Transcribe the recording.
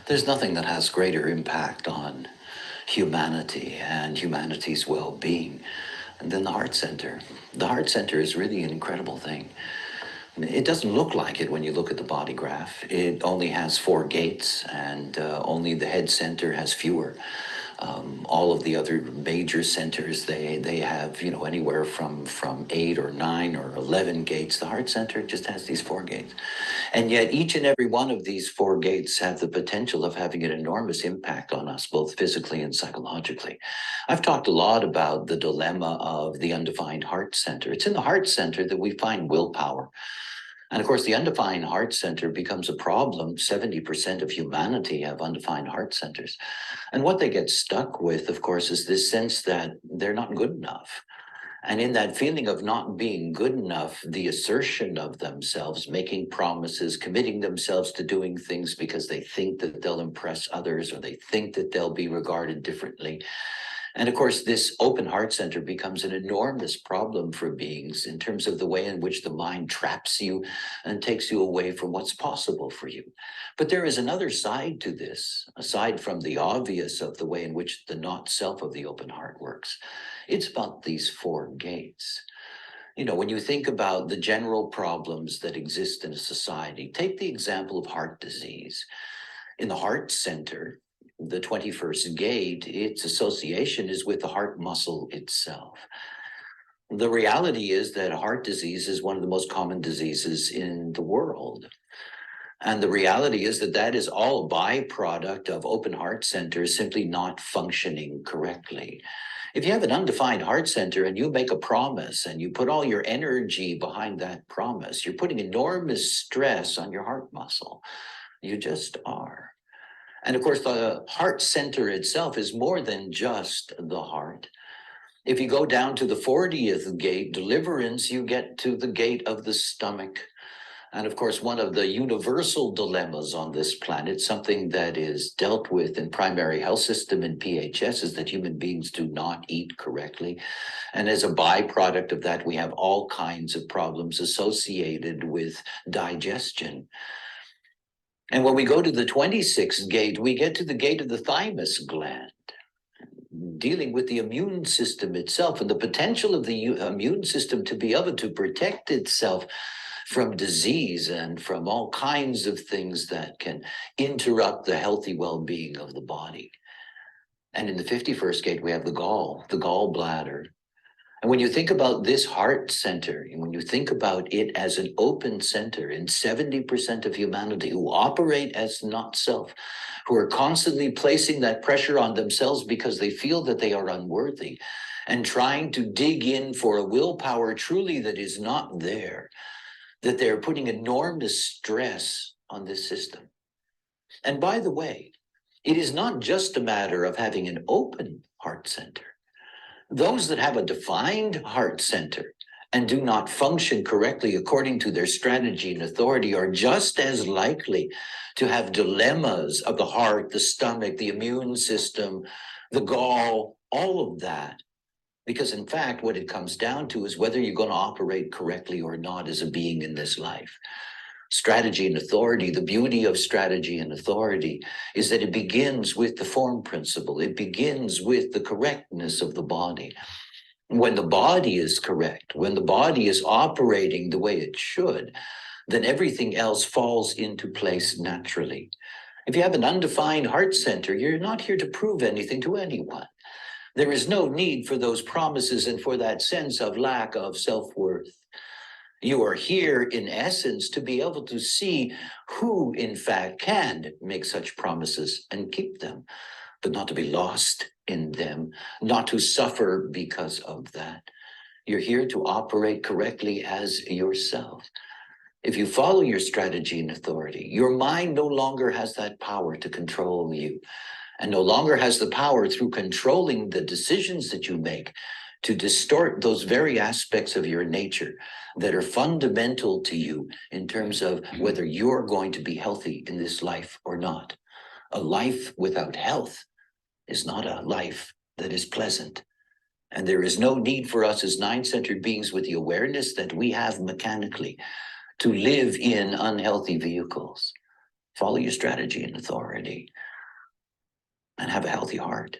There's nothing that has greater impact on humanity and humanity's well-being than the heart center. The heart center is really an incredible thing. It doesn't look like it when you look at the body graph. It only has 4 gates, and only the head center has fewer. All of the other major centers, they have, anywhere from 8 or 9 or 11 gates. The heart center just has these 4 gates. And yet each and every one of these 4 gates have the potential of having an enormous impact on us, both physically and psychologically. I've talked a lot about the dilemma of the undefined heart center. It's in the heart center that we find willpower. And of course, the undefined heart center becomes a problem. 70% of humanity have undefined heart centers. And what they get stuck with, of course, is this sense that they're not good enough. And in that feeling of not being good enough, the assertion of themselves, making promises, committing themselves to doing things because they think that they'll impress others or they think that they'll be regarded differently. And of course, this open heart center becomes an enormous problem for beings in terms of the way in which the mind traps you and takes you away from what's possible for you. But there is another side to this, aside from the obvious of the way in which the not self of the open heart works. It's about these 4 gates. When you think about the general problems that exist in a society, take the example of heart disease. In the heart center, the 21st gate, its association is with the heart muscle itself. The reality is that heart disease is one of the most common diseases in the world. And the reality is that that is all a byproduct of open heart centers simply not functioning correctly. If you have an undefined heart center and you make a promise and you put all your energy behind that promise, you're putting enormous stress on your heart muscle. You just are. And of course, the heart center itself is more than just the heart. If you go down to the 40th gate, deliverance, you get to the gate of the stomach. And of course, one of the universal dilemmas on this planet, something that is dealt with in primary health system and PHS, is that human beings do not eat correctly. And as a byproduct of that, we have all kinds of problems associated with digestion. And when we go to the 26th gate, we get to the gate of the thymus gland, dealing with the immune system itself and the potential of the immune system to be able to protect itself from disease and from all kinds of things that can interrupt the healthy well-being of the body. And in the 51st gate, we have the gallbladder. And when you think about this heart center, and when you think about it as an open center in 70% of humanity who operate as not self, who are constantly placing that pressure on themselves because they feel that they are unworthy and trying to dig in for a willpower truly that is not there, that they're putting enormous stress on this system. And by the way, it is not just a matter of having an open heart center. Those that have a defined heart center and do not function correctly according to their strategy and authority are just as likely to have dilemmas of the heart, the stomach, the immune system, the gall, all of that. Because in fact, what it comes down to is whether you're going to operate correctly or not as a being in this life. Strategy and authority, the beauty of strategy and authority is that it begins with the form principle. It begins with the correctness of the body. When the body is correct, when the body is operating the way it should, then everything else falls into place naturally. If you have an undefined heart center, you're not here to prove anything to anyone. There is no need for those promises and for that sense of lack of self-worth. You are here, in essence, to be able to see who, in fact, can make such promises and keep them, but not to be lost in them, not to suffer because of that. You're here to operate correctly as yourself. If you follow your strategy and authority, your mind no longer has that power to control you, and no longer has the power through controlling the decisions that you make to distort those very aspects of your nature that are fundamental to you in terms of whether you're going to be healthy in this life or not. A life without health is not a life that is pleasant. And there is no need for us as nine-centered beings with the awareness that we have mechanically to live in unhealthy vehicles. follow your strategy and authority, and have a healthy heart.